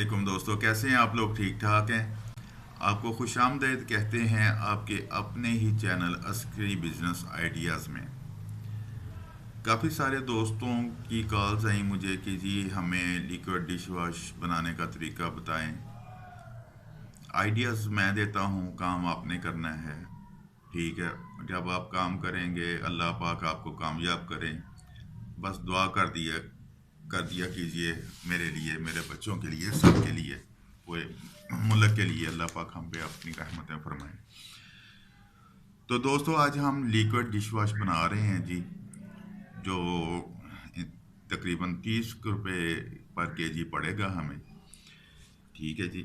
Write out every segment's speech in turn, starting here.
वालेकुम दोस्तों, कैसे हैं आप लोग? ठीक ठाक हैं? आपको खुशामदीद कहते हैं आपके अपने ही चैनल अस्करी बिजनेस आइडियाज़ में। काफ़ी सारे दोस्तों की कॉल्स आई मुझे कि जी हमें लिक्विड डिश वॉश बनाने का तरीका बताएं। आइडियाज़ मैं देता हूँ, काम आपने करना है। ठीक है, जब आप काम करेंगे अल्लाह पाक आपको कामयाब करें। बस दुआ कर दिया कीजिए, मेरे लिए, मेरे बच्चों के लिए, सबके लिए, पूरे मुल्क के लिए। अल्लाह पाक हम पे अपनी रहमतें फरमाएं। तो दोस्तों, आज हम लिक्विड डिश वॉश बना रहे हैं जी, जो तकरीबन 30 रुपये पर केजी पड़ेगा हमें। ठीक है जी,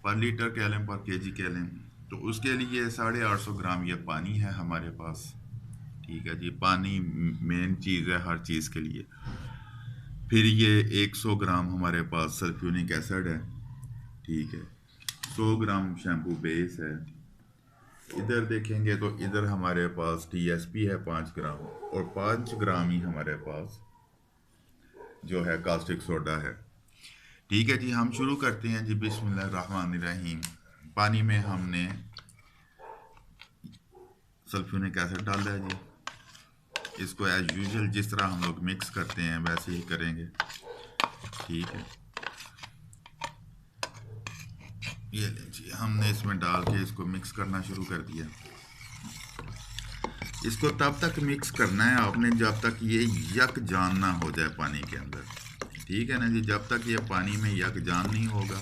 पर लीटर कह लें, पर केजी कह लें। तो उसके लिए 850 ग्राम ये पानी है हमारे पास। ठीक है जी, पानी मेन चीज़ है हर चीज़ के लिए। फिर ये 100 ग्राम हमारे पास सल्फ्यूनिक एसिड है। ठीक है, 100 ग्राम शैम्पू बेस है। इधर देखेंगे तो इधर हमारे पास टीएसपी है 5 ग्राम, और 5 ग्राम ही हमारे पास जो है कास्टिक सोडा है। ठीक है जी, हम शुरू करते हैं जी। बिस्मिल्लाहिर्रहमानिर्रहीम। पानी में हमने सल्फ्यूनिक एसिड डाला है जी। इसको एज यूजुअल जिस तरह हम लोग मिक्स करते हैं वैसे ही करेंगे। ठीक है, ये लें जी, हमने इसमें डाल के इसको मिक्स करना शुरू कर दिया। इसको तब तक मिक्स करना है आपने जब तक ये यक जान ना हो जाए पानी के अंदर। ठीक है ना जी, जब तक ये पानी में यक जान नहीं होगा,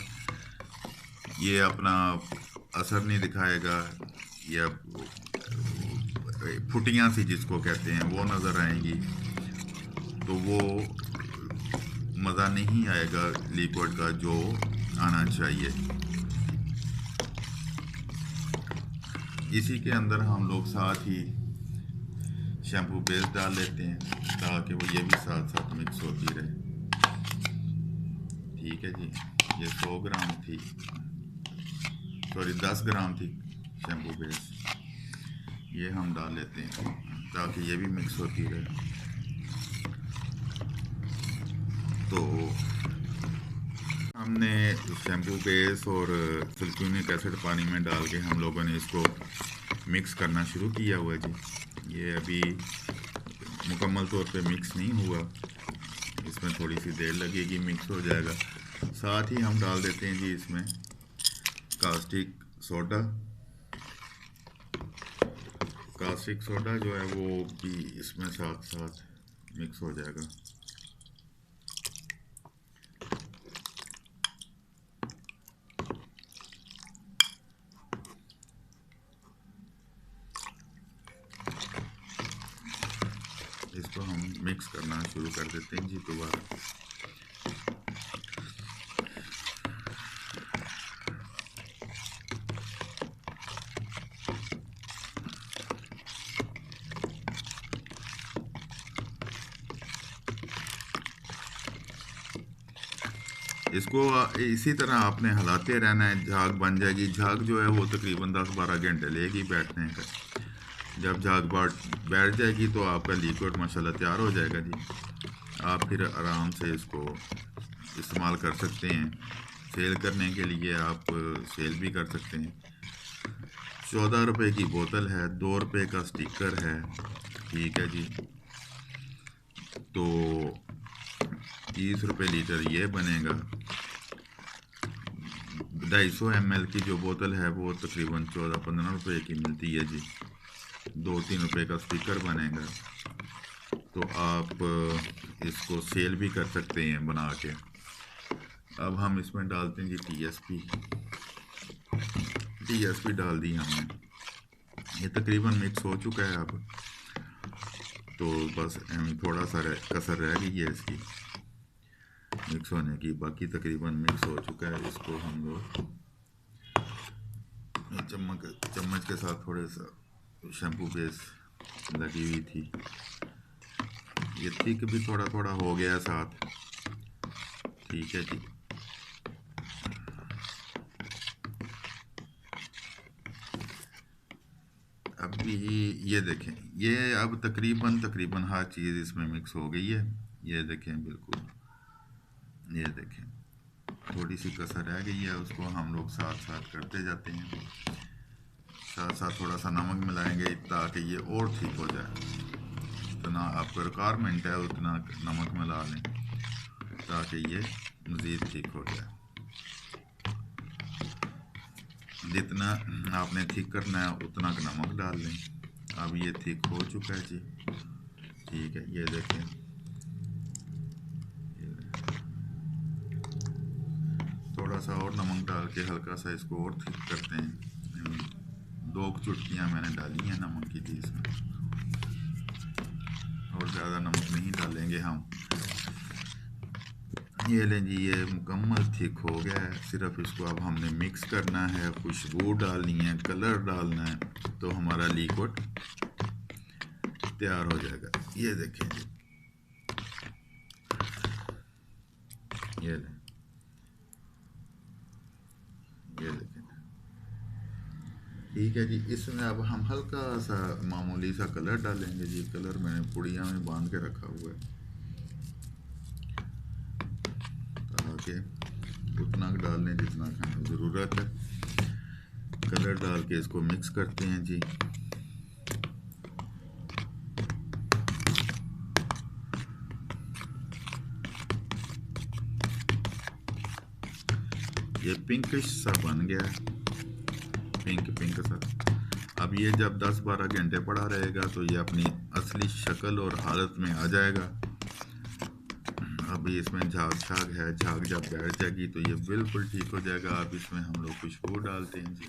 ये अपना असर नहीं दिखाएगा, या फुटियाँ सी जिसको कहते हैं वो नज़र आएंगी, तो वो मज़ा नहीं आएगा लिक्विड का जो आना चाहिए। इसी के अंदर हम लोग साथ ही शैम्पू बेस डाल लेते हैं ताकि वो ये भी साथ साथ मिक्स होती रहे। ठीक है जी, ये 100 ग्राम थी, सॉरी 10 ग्राम थी शैम्पू बेस। ये हम डाल लेते हैं ताकि ये भी मिक्स होती रहे। तो हमने शैम्पू बेस और सल्फ्यूरिक एसिड पानी में डाल के हम लोगों ने इसको मिक्स करना शुरू किया हुआ जी। ये अभी मुकम्मल तौर पे मिक्स नहीं हुआ, इसमें थोड़ी सी देर लगेगी, मिक्स हो जाएगा। साथ ही हम डाल देते हैं जी इसमें कास्टिक सोडा। कास्टिक सोडा जो है वो भी इसमें साथ साथ मिक्स हो जाएगा। इसको हम मिक्स करना शुरू कर देते हैं जी दोबारा। इसको इसी तरह आपने हिलाते रहना है, झाग बन जाएगी। झाग जो है वो तकरीबन 10-12 घंटे लेगी बैठने का। जब झाग बैठ जाएगी तो आपका लिक्विड माशाल्लाह तैयार हो जाएगा जी। आप फिर आराम से इसको इस्तेमाल कर सकते हैं। सेल करने के लिए आप सेल भी कर सकते हैं। 14 रुपये की बोतल है, 2 रुपये का स्टिकर है। ठीक है जी, तो 30 रुपये लीटर ये बनेगा। 250 ml की जो बोतल है वो तकरीबन 14-15 रुपये की मिलती है जी। 2-3 रुपये का स्टिकर बनेगा, तो आप इसको सेल भी कर सकते हैं बना के। अब हम इसमें डालते हैं जी टीएसपी। टीएसपी डाल दी हमने, ये तकरीबन मिक्स हो चुका है। अब तो बस थोड़ा सा कसर रह गई है इसकी मिक्स होने की, बाकी तकरीबन मिक्स हो चुका है। इसको हम लोग चम्मच के साथ थोड़े सा शैम्पू बेस लगी हुई थी, ये थिक भी थोड़ा थोड़ा हो गया साथ। ठीक है जी, अभी ये देखें, ये अब तकरीबन हर चीज़ इसमें मिक्स हो गई है। ये देखें, बिल्कुल ये देखें, थोड़ी सी कसर रह गई है, उसको हम लोग साथ साथ करते जाते हैं। साथ साथ थोड़ा सा नमक मिलाएंगे ताकि ये और ठीक हो जाए। जितना आपको रिक्वायरमेंट है उतना नमक मिला लें ताकि ये मज़ीद ठीक हो जाए। जितना आपने थिक करना है उतना नमक डाल लें। अब ये थिक हो चुका है जी। ठीक है, ये देखें, थोड़ा सा और नमक डाल के हल्का सा इसको और थिक करते हैं। 2 चुटकियाँ मैंने डाली हैं नमक की थी इसमें, और ज़्यादा नमक नहीं डालेंगे हम। ये लें जी, ये मुकम्मल थिक हो गया है। सिर्फ इसको अब हमने मिक्स करना है, खुशबू डालनी है, कलर डालना है, तो हमारा लिक्विड तैयार हो जाएगा। ये देखें जी, ये लें, ये देखें। ठीक है जी, इसमें अब हम हल्का सा मामूली सा कलर डालेंगे जी। कलर मैंने पुड़िया में बांध के रखा हुआ है ताकि उतना डाल लें जितना हमें ज़रूरत है। कलर डाल के इसको मिक्स करते हैं जी। ये पिंकिश सा बन गया, पिंक सा। अब ये जब 10-12 घंटे पड़ा रहेगा तो ये अपनी असली शक्ल और हालत में आ जाएगा। अभी इसमें झाग है, झाग जब बैठ जाएगी तो ये बिल्कुल ठीक हो जाएगा। अब इसमें हम लोग खुशबू डालते हैं जी।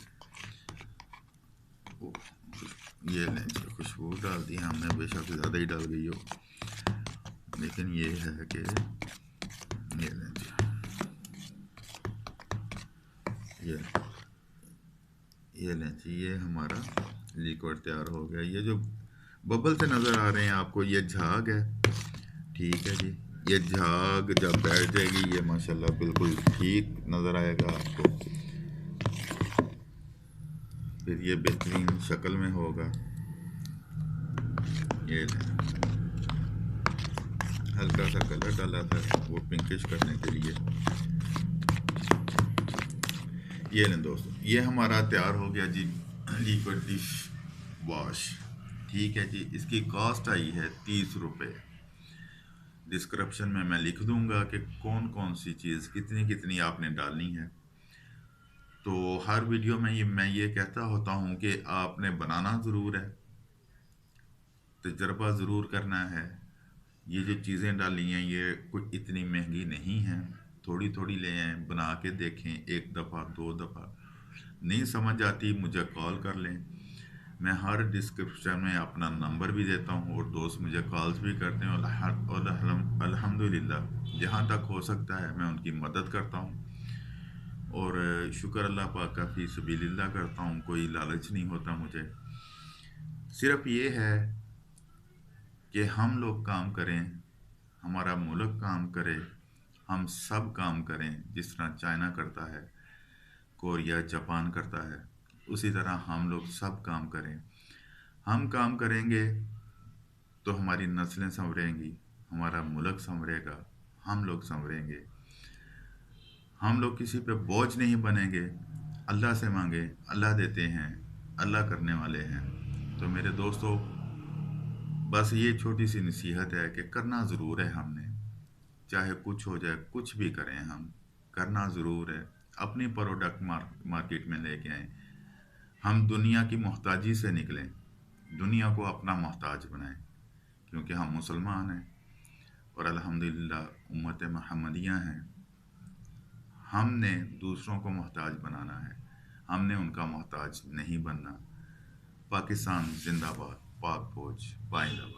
ये लें जी, खुशबू डाल दी हमने, बेशक ज़्यादा ही डाल गई हो, लेकिन ये है कि ये लें जी, ये लें जी, ये हमारा लिक्विड तैयार हो गया। ये जो बबल से नज़र आ रहे हैं आपको, ये झाग है। ठीक है जी, ये झाग जब बैठ जाएगी ये माशाल्लाह बिल्कुल ठीक नज़र आएगा आपको। फिर ये बेहतरीन शक्ल में होगा। ये हल्का सा कलर डाला था वो पिंकिश करने के लिए। ये लें दोस्तों, ये हमारा तैयार हो गया जी लिक्विड डिश वॉश। ठीक है जी, इसकी कॉस्ट आई है 30 रुपये। डिस्क्रिप्शन में मैं लिख दूंगा कि कौन कौन सी चीज़ कितनी कितनी आपने डालनी है। तो हर वीडियो में मैं ये कहता होता हूँ कि आपने बनाना ज़रूर है, तजर्बा ज़रूर करना है। ये जो चीज़ें डाली हैं ये कुछ इतनी महंगी नहीं हैं, थोड़ी थोड़ी ले आएँ, बना के देखें, 1 दफ़ा 2 दफ़ा। नहीं समझ आती मुझे कॉल कर लें, मैं हर डिस्क्रिप्शन में अपना नंबर भी देता हूँ और दोस्त मुझे कॉल्स भी करते हैं और अल्हम्दुलिल्लाह जहाँ तक हो सकता है मैं उनकी मदद करता हूँ। और शुक्र अल्लाह पाक का फ़ी सबीलिल्लाह करता हूँ, कोई लालच नहीं होता मुझे। सिर्फ ये है कि हम लोग काम करें, हमारा मुल्क काम करे, हम सब काम करें। जिस तरह चाइना करता है, कोरिया जापान करता है, उसी तरह हम लोग सब काम करें। हम काम करेंगे तो हमारी नस्लें संवरेंगी, हमारा मुल्क संवरेगा, हम लोग संवरेंगे। हम लोग किसी पे बोझ नहीं बनेंगे। अल्लाह से मांगे, अल्लाह देते हैं, अल्लाह करने वाले हैं। तो मेरे दोस्तों, बस ये छोटी सी नसीहत है कि करना ज़रूर है हमने, चाहे कुछ हो जाए, कुछ भी करें, हम करना ज़रूर है। अपनी प्रोडक्ट मार्केट में लेके आएँ। हम दुनिया की मोहताजी से निकलें, दुनिया को अपना मोहताज बनाएं, क्योंकि हम मुसलमान हैं और अल्हम्दुलिल्लाह उम्मत मुहम्मदिया हैं। हमने दूसरों को मोहताज बनाना है, हमने उनका मोहताज नहीं बनना। पाकिस्तान जिंदाबाद, पाक फौज पाइंदाबाद।